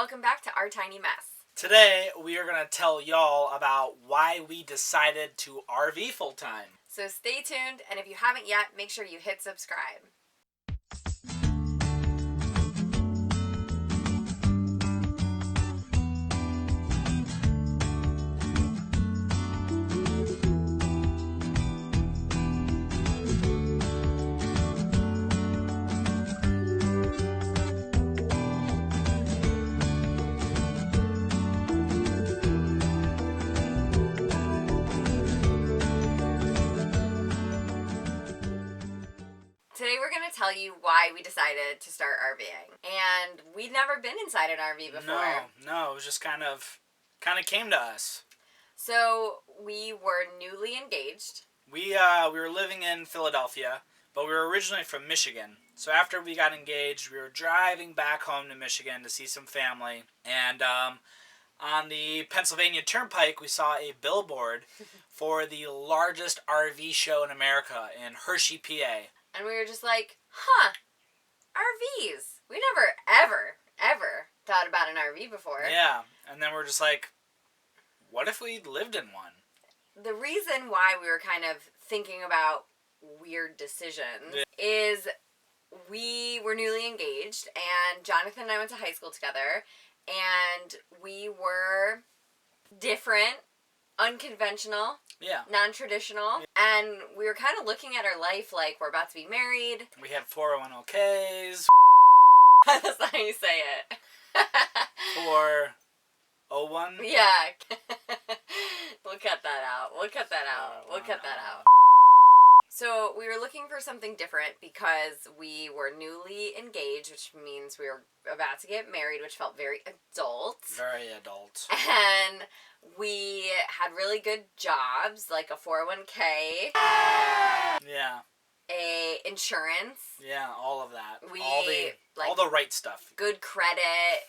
welcome back to Our Tiny Mess. Today, we are going to tell y'all about why we decided to RV full-time. So stay tuned, and if you haven't yet, make sure you hit subscribe. Today we're going to tell you why we decided to start RVing. And we'd never been inside an RV before. No, it was just kind of came to us. So we were newly engaged. We were living in Philadelphia, but we were originally from Michigan. So after we got engaged, we were driving back home to Michigan to see some family. And on the Pennsylvania Turnpike, we saw a billboard for the largest RV show in America in Hershey, PA. And we were just like, RVs. We never, ever thought about an RV before. Yeah, and then we're just like, what if we lived in one? The reason why we were kind of thinking about weird decisions is we were newly engaged, and Jonathan and I went to high school together, and we were different, unconventional, non-traditional, and we were kind of looking at our life like we're about to be married. We had 401ks. That's not how you say it. 401? Yeah. We'll cut that out. So we were looking for something different because we were newly engaged, which means we were about to get married, which felt very adult. Very adult. And we had really good jobs, like a 401k. Yeah. A insurance. Yeah, all of that. All the right stuff. Good credit,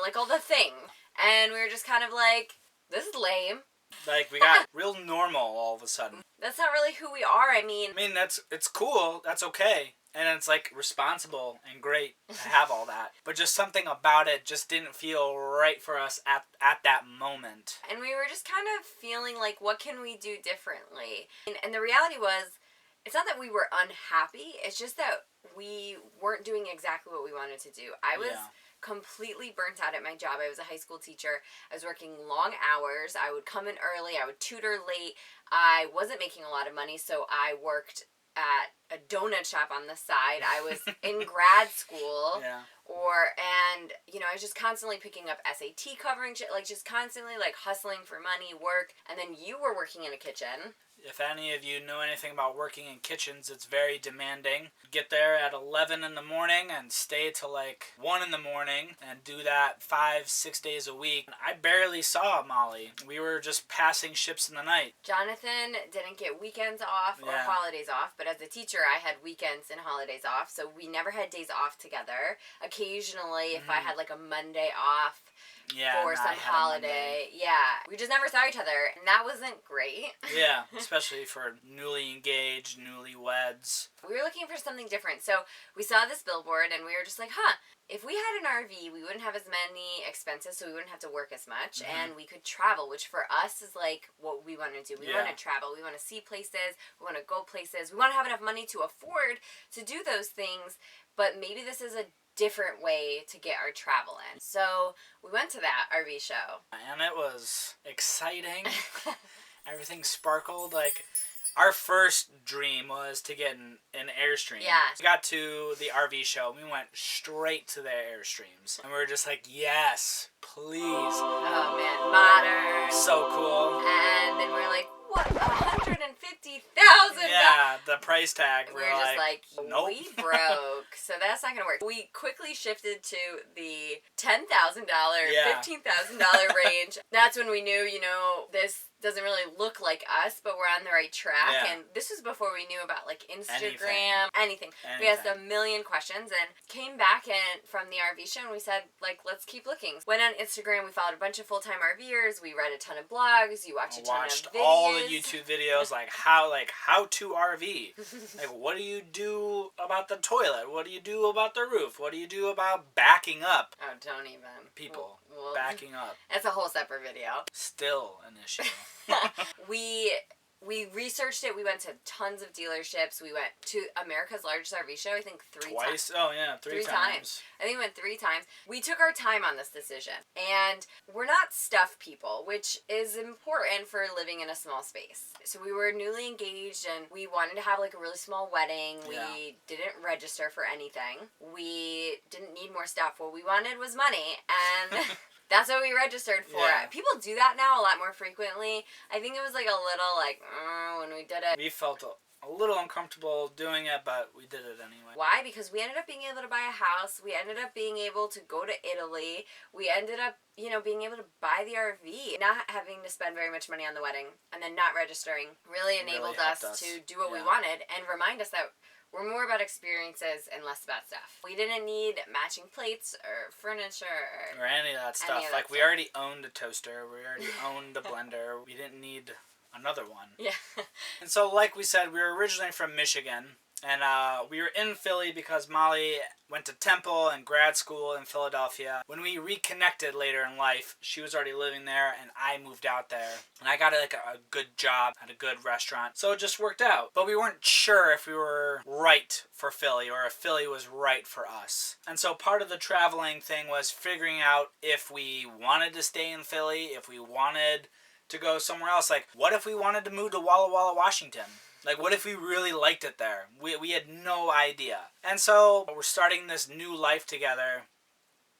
like all the things. And we were just kind of like, this is lame. Like, we got real normal all of a sudden. That's not really who we are. I mean, it's cool. That's okay. And it's, like, responsible and great to have all that. But just something about it just didn't feel right for us at that moment. And we were just kind of feeling like, what can we do differently? And the reality was, it's not that we were unhappy. It's just that we weren't doing exactly what we wanted to do. I was completely burnt out at my job. I was a high school teacher. I was working long hours. I would come in early. I would tutor late. I wasn't making a lot of money, so I worked at a donut shop on the side. I was in grad school. Yeah. I was just constantly picking up SAT covering shit, like just constantly like hustling for money, work. And then you were working in a kitchen. If any of you know anything about working in kitchens, it's very demanding. Get there at 11 in the morning and stay till like 1 in the morning and do that 5-6 days a week. I barely saw Molly. We were just passing ships in the night. Jonathan didn't get weekends off or holidays off, but as a teacher, I had weekends and holidays off, so we never had days off together. Occasionally, if I had like a Monday off, for some holiday. Yeah. We just never saw each other, and that wasn't great. Yeah, especially for newly engaged, newlyweds. We were looking for something different. So we saw this billboard, and we were just like, if we had an RV, we wouldn't have as many expenses, so we wouldn't have to work as much, and we could travel, which for us is like what we want to do. We want to travel. We want to see places. We want to go places. We want to have enough money to afford to do those things, but maybe this is a different way to get our travel in. So we went to that RV show. And it was exciting. Everything sparkled. Like, our first dream was to get an Airstream. Yeah. We got to the RV show. We went straight to the Airstreams. And we were just like, yes, please. Oh, man. Modern. So cool. And then we were like, what? $150,000? Yeah, the price tag. We were just like, nope. We broke, so that's not going to work. We quickly shifted to the $10,000, $15,000 range. That's when we knew, this doesn't really look like us, but we're on the right track. Yeah. And this was before we knew about like Instagram, anything. We asked a million questions and came back from the RV show and we said, like, let's keep looking. Went on Instagram, we followed a bunch of full-time RVers, we read a ton of blogs, you watched a ton of videos. All the YouTube videos, like how to RV. Like, what do you do about the toilet? What do you do about the roof? What do you do about backing up? Oh, don't even. People Well, backing up. That's a whole separate video. Still an issue. We researched it. We went to tons of dealerships. We went to America's largest RV show, I think three times. Oh, yeah, three times. I think we went 3 times. We took our time on this decision. And we're not stuff people, which is important for living in a small space. So we were newly engaged and we wanted to have like a really small wedding. Yeah. We didn't register for anything. We didn't need more stuff. What we wanted was money. And... That's what we registered for. Yeah. People do that now a lot more frequently. I think it was like a little like, when we did it. We felt a little uncomfortable doing it, but we did it anyway. Why? Because we ended up being able to buy a house. We ended up being able to go to Italy. We ended up, being able to buy the RV. Not having to spend very much money on the wedding and then not registering really enabled us to do what we wanted and remind us that we're more about experiences and less about stuff. We didn't need matching plates or furniture or any of that stuff. We already owned a toaster. We already owned a blender. We didn't need another one. Yeah. And so, like we said, we were originally from Michigan. And we were in Philly because Molly went to Temple and grad school in Philadelphia. When we reconnected later in life, she was already living there and I moved out there. And I got a good job at a good restaurant. So it just worked out. But we weren't sure if we were right for Philly or if Philly was right for us. And so part of the traveling thing was figuring out if we wanted to stay in Philly, if we wanted to go somewhere else. Like, what if we wanted to move to Walla Walla, Washington? Like, what if we really liked it there? We had no idea. And so we're starting this new life together.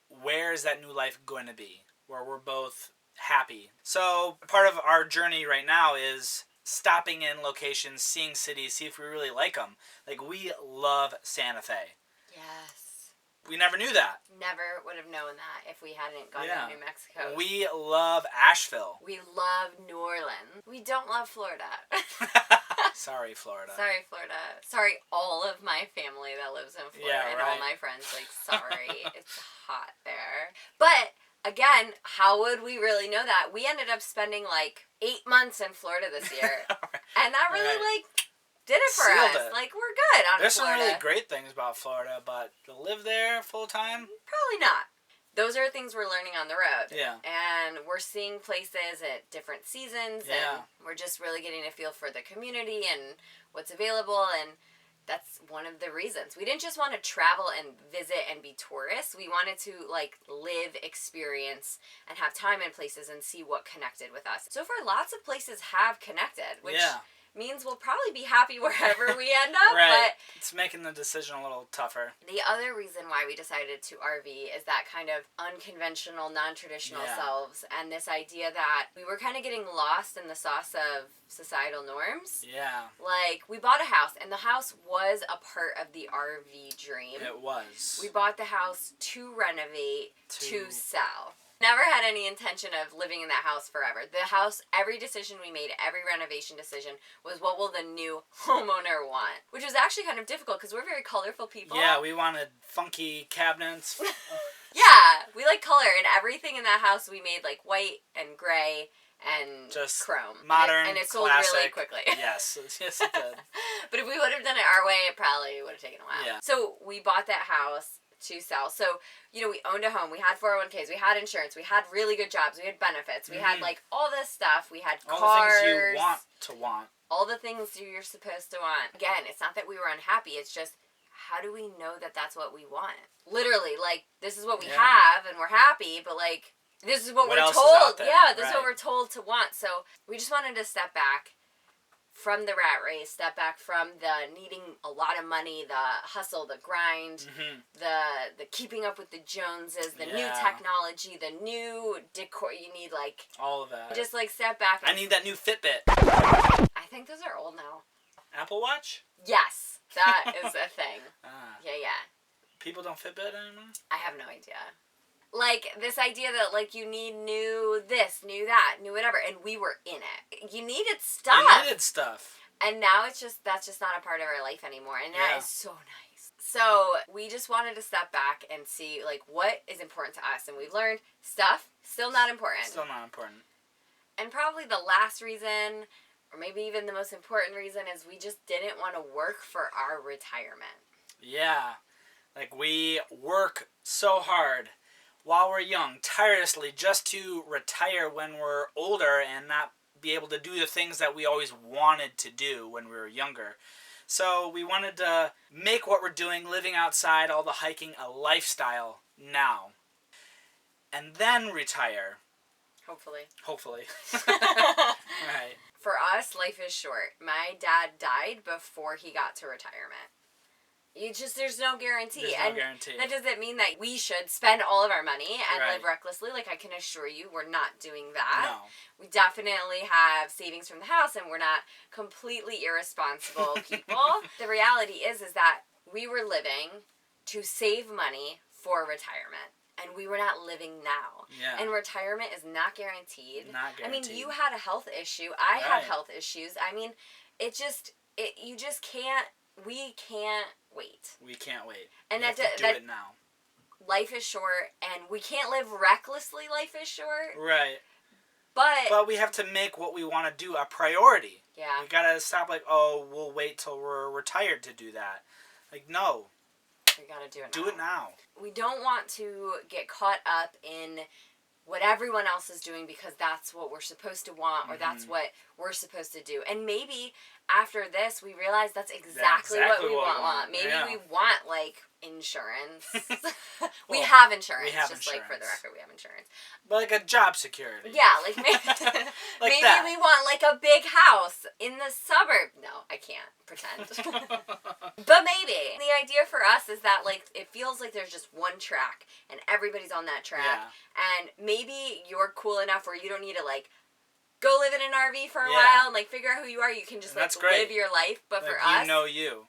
Where is that new life going to be? Where we're both happy. So part of our journey right now is stopping in locations, seeing cities, see if we really like them. Like, we love Santa Fe. Yes. We never knew that. Never would have known that if we hadn't gone to New Mexico. We love Asheville. We love New Orleans. We don't love Florida. Sorry, Florida. Sorry, Florida. Sorry, all of my family that lives in Florida and all my friends. Like, sorry. It's hot there. But, again, how would we really know that? We ended up spending, 8 months in Florida this year. And that really, did it for us. We're good on There's Florida. some really great things about Florida, but to live there full time? Probably not. Those are things we're learning on the road. Yeah. And we're seeing places at different seasons. Yeah. And we're just really getting a feel for the community and what's available. And that's one of the reasons. We didn't just want to travel and visit and be tourists. We wanted to, live, experience, and have time in places and see what connected with us. So far, lots of places have connected, which... means we'll probably be happy wherever we end up. Right. But it's making the decision a little tougher. the other reason why we decided to RV is that kind of unconventional, non-traditional selves, and this idea that we were kind of getting lost in the sauce of societal norms. Yeah. We bought a house, and the house was a part of the RV dream. It was. We bought the house to renovate, to sell. Never had any intention of living in that house forever. The house, every decision we made, every renovation decision, was what will the new homeowner want? Which was actually kind of difficult because we're very colorful people. Yeah, we wanted funky cabinets. Yeah, we like color, and everything in that house we made white and gray and just chrome. Modern, and it sold classic. really quickly. Yes, yes it did. But if we would have done it our way, it probably would have taken a while. Yeah. So we bought that house to sell. So, we owned a home. We had 401ks. We had insurance. We had really good jobs. We had benefits. We had, all this stuff. We had cars. All the things you want to want. All the things you're supposed to want. Again, it's not that we were unhappy. It's just, how do we know that that's what we want? Literally, this is what we have, and we're happy, but, this is what we're told. Yeah, this is what we're told to want. So, we just wanted to step back from the rat race, step back from the needing a lot of money, the hustle, the grind, the keeping up with the Joneses, the new technology, the new decor. You need all of that. Just step back. I need that new Fitbit. I think those are old now. Apple Watch? Yes, that is a thing. Yeah. People don't Fitbit anymore? I have no idea. This idea that, you need new this, new that, new whatever, and we were in it. You needed stuff. You needed stuff. And now that's just not a part of our life anymore, and that is so nice. So, we just wanted to step back and see, what is important to us, and we've learned stuff, still not important. Still not important. And probably the last reason or maybe even the most important reason, is we just didn't want to work for our retirement. Yeah. Like, we work so hard while we're young, tirelessly, just to retire when we're older and not be able to do the things that we always wanted to do when we were younger. So we wanted to make what we're doing, living outside, all the hiking, a lifestyle now. And then retire. Hopefully. Right. For us, life is short. My dad died before he got to retirement. There's no guarantee. There's no guarantee. That doesn't mean that we should spend all of our money and Right. live recklessly. Like, I can assure you, we're not doing that. No. We definitely have savings from the house, and we're not completely irresponsible people. The reality is that we were living to save money for retirement. And we were not living now. Yeah. And retirement is not guaranteed. Not guaranteed. I mean, you had a health issue. I had health issues. I mean, you just can't, we can't wait. We can't wait. And we have to do it now. Life is short, and we can't live recklessly. Life is short. Right. But we have to make what we want to do a priority. Yeah. We gotta stop like, oh, we'll wait till we're retired to do that. Like, no. We gotta do it now. Do it now. We don't want to get caught up in what everyone else is doing because that's what we're supposed to want, or that's what we're supposed to do. And maybe after this, we realize that's exactly what we want. Maybe we want, like, insurance. We have insurance. We have just insurance. like, for the record, we have insurance. But like a job security. Yeah, like maybe, Like maybe that. we want, like, a big house in the suburb. No, I can't pretend. But maybe. The idea for us is that, like, it feels like there's just one track, and everybody's on that track. Yeah. And maybe you're cool enough where you don't need to, like, go live in an RV for a while and, like, figure out who you are. You can just, like, live your life. But like, for us, you know you.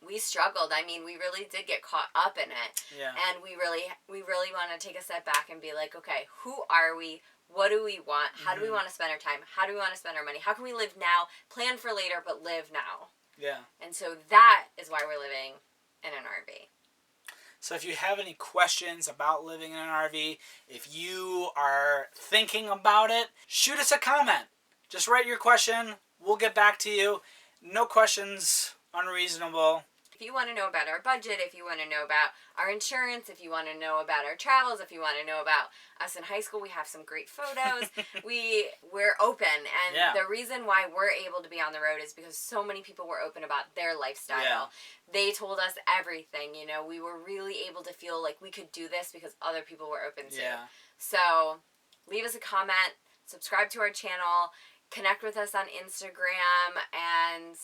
we struggled. I mean, we really did get caught up in it. Yeah. And we really want to take a step back and be like, okay, who are we? What do we want? How do we want to spend our time? How do we want to spend our money? How can we live now? Plan for later, but live now. Yeah. And so that is why we're living in an RV. So if you have any questions about living in an RV, if you are thinking about it, shoot us a comment. Just write your question. We'll get back to you. No questions unreasonable. If you want to know about our budget, if you want to know about our insurance, if you want to know about our travels, if you want to know about us in high school, we have some great photos. We're open. And the reason why we're able to be on the road is because so many people were open about their lifestyle. Yeah. They told us everything. You know, we were really able to feel like we could do this because other people were open to. Yeah. So leave us a comment, subscribe to our channel, connect with us on Instagram, and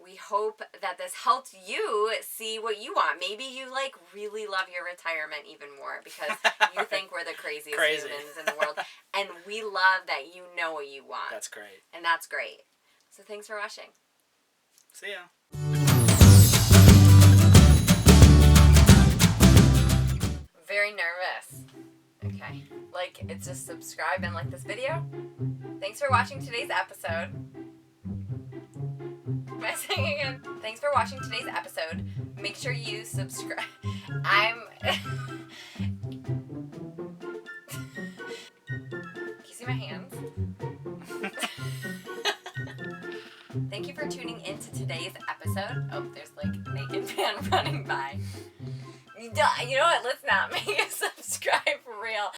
we hope that this helped you see what you want. Maybe you, like, really love your retirement even more because you think we're the craziest humans in the world. And we love that you know what you want. That's great. And that's great. So thanks for watching. See ya. Very nervous. Okay. Like, it's just subscribe and like this video. Thanks for watching today's episode. Am I saying again? Thanks for watching today's episode. Make sure you subscribe. Can you see my hands? Thank you for tuning into today's episode. Oh, there's like a naked man running by. You know what? Let's not make it